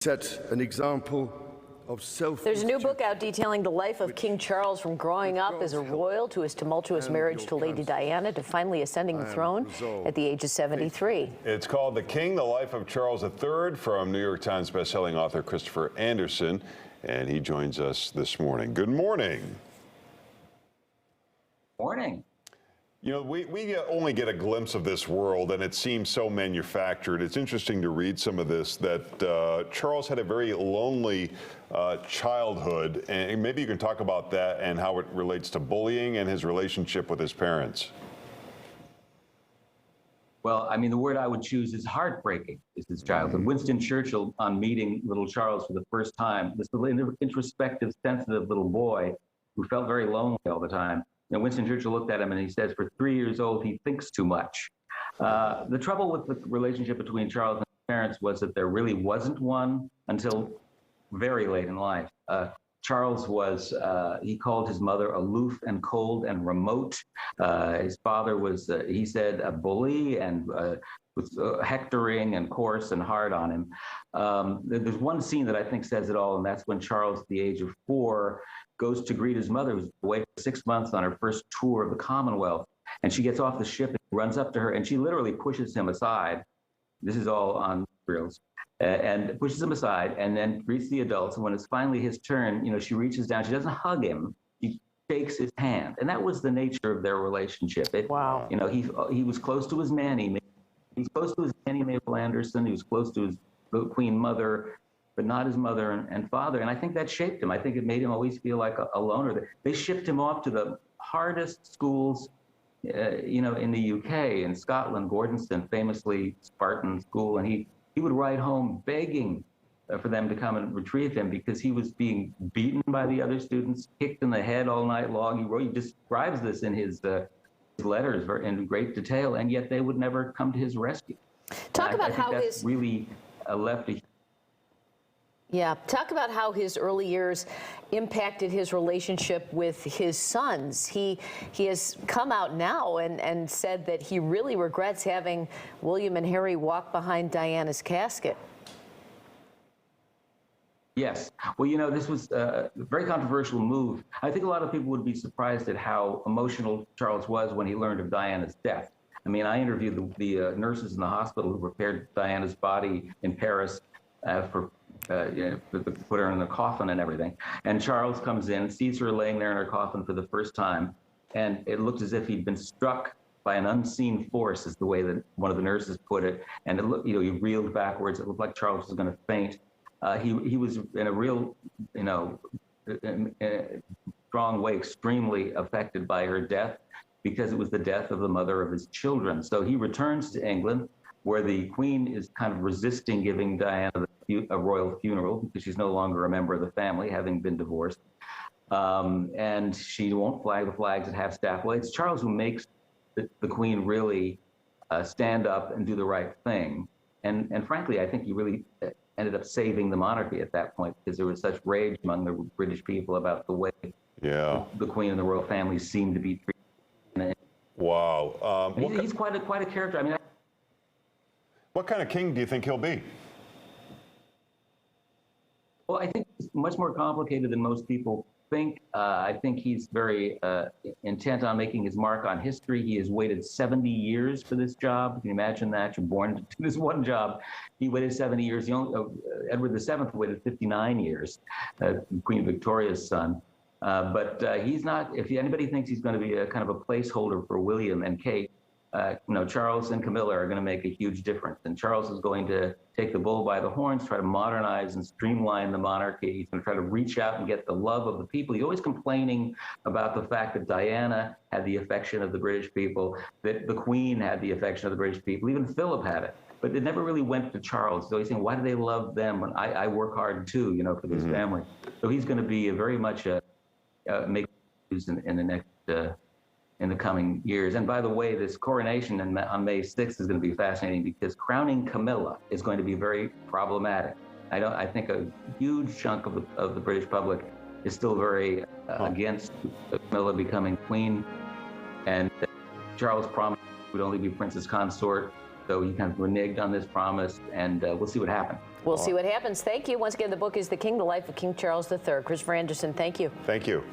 Set an example of self. There's a new book out detailing the life of King Charles, from growing up as a royal to his tumultuous marriage to Lady Diana to finally ascending the throne at the age of 73. It's called The King, The Life of Charles III, from New York Times bestselling author Christopher Andersen, and he joins us this morning. Good morning. Morning. You know, we only get a glimpse of this world, and it seems so manufactured. It's interesting to read some of this, that Charles had a very lonely childhood, and maybe you can talk about that and how it relates to bullying and his relationship with his parents. Well, I mean, the word I would choose is heartbreaking, is his childhood. Winston Churchill, on meeting little Charles for the first time, this little introspective, sensitive little boy who felt very lonely all the time, Winston Churchill looked at him and he says, for 3 years old, he thinks too much. The trouble with the relationship between Charles and his parents was that there really wasn't one until very late in life. Charles was, he called his mother aloof and cold and remote. His father was, he said, a bully and was hectoring and coarse and hard on him. There's one scene that I think says it all, and that's when Charles, at the age of 4, goes to greet his mother, who's away for 6 months on her first tour of the Commonwealth. And she gets off the ship and runs up to her, and she literally pushes him aside. This is all on reels. And pushes him aside and then greets the adults. And when it's finally his turn, she reaches down. She doesn't hug him. She shakes his hand. And that was the nature of their relationship. Wow. He was close to his nanny. He was close to his nanny, Mabel Andersen. He was close to his Queen mother, but not his mother and father. And I think that shaped him. I think it made him always feel like a loner. They shipped him off to the hardest schools, in the UK, in Scotland. Gordonston, famously Spartan school. And he would write home begging for them to come and retrieve him because he was being beaten by the other students, kicked in the head all night long. He describes this in his letters in great detail, and yet they would never come to his rescue. Talk about how his really left a. Yeah, talk about how his early years impacted his relationship with his sons. He has come out now and said that he really regrets having William and Harry walk behind Diana's casket. Yes. Well, this was a very controversial move. I think a lot of people would be surprised at how emotional Charles was when he learned of Diana's death. I mean, I interviewed the nurses in the hospital who prepared Diana's body in Paris for put her in the coffin and everything. And Charles comes in, sees her laying there in her coffin for the first time, and it looked as if he'd been struck by an unseen force, is the way that one of the nurses put it. And it looked, he reeled backwards. It looked like Charles was going to faint. He was in a real, in a strong way, extremely affected by her death, because it was the death of the mother of his children. So he returns to England, where the Queen is kind of resisting giving Diana a royal funeral because she's no longer a member of the family, having been divorced. And she won't flag the flags at half-staff. Well, it's Charles who makes the Queen really stand up and do the right thing. And frankly, I think he really ended up saving the monarchy at that point, because there was such rage among the British people about the way the Queen and the royal family seemed to be treated. Wow. He's quite a character. I mean, what kind of king do you think he'll be? Well, I think it's much more complicated than most people think. I think he's very intent on making his mark on history. He has waited 70 years for this job. Can you imagine that? You're born to do this one job. He waited 70 years. Edward VII waited 59 years, Queen Victoria's son. But he's not, if anybody thinks he's going to be a kind of a placeholder for William and Kate, Charles and Camilla are going to make a huge difference. And Charles is going to take the bull by the horns, try to modernize and streamline the monarchy. He's going to try to reach out and get the love of the people. He's always complaining about the fact that Diana had the affection of the British people, that the Queen had the affection of the British people, even Philip had it. But it never really went to Charles. So he's saying, why do they love them when I work hard too, for this family? So he's going to be very much make news in the next in the coming years. And by the way, this coronation on May 6th is going to be fascinating, because crowning Camilla is going to be very problematic. I think a huge chunk of the British public is still very against Camilla becoming queen. And Charles promised he would only be princess consort. though he kind of reneged on this promise, and we'll see what happens. We'll see what happens. Thank you. Once again, the book is The King, The Life of King Charles III. Christopher Andersen, thank you. Thank you.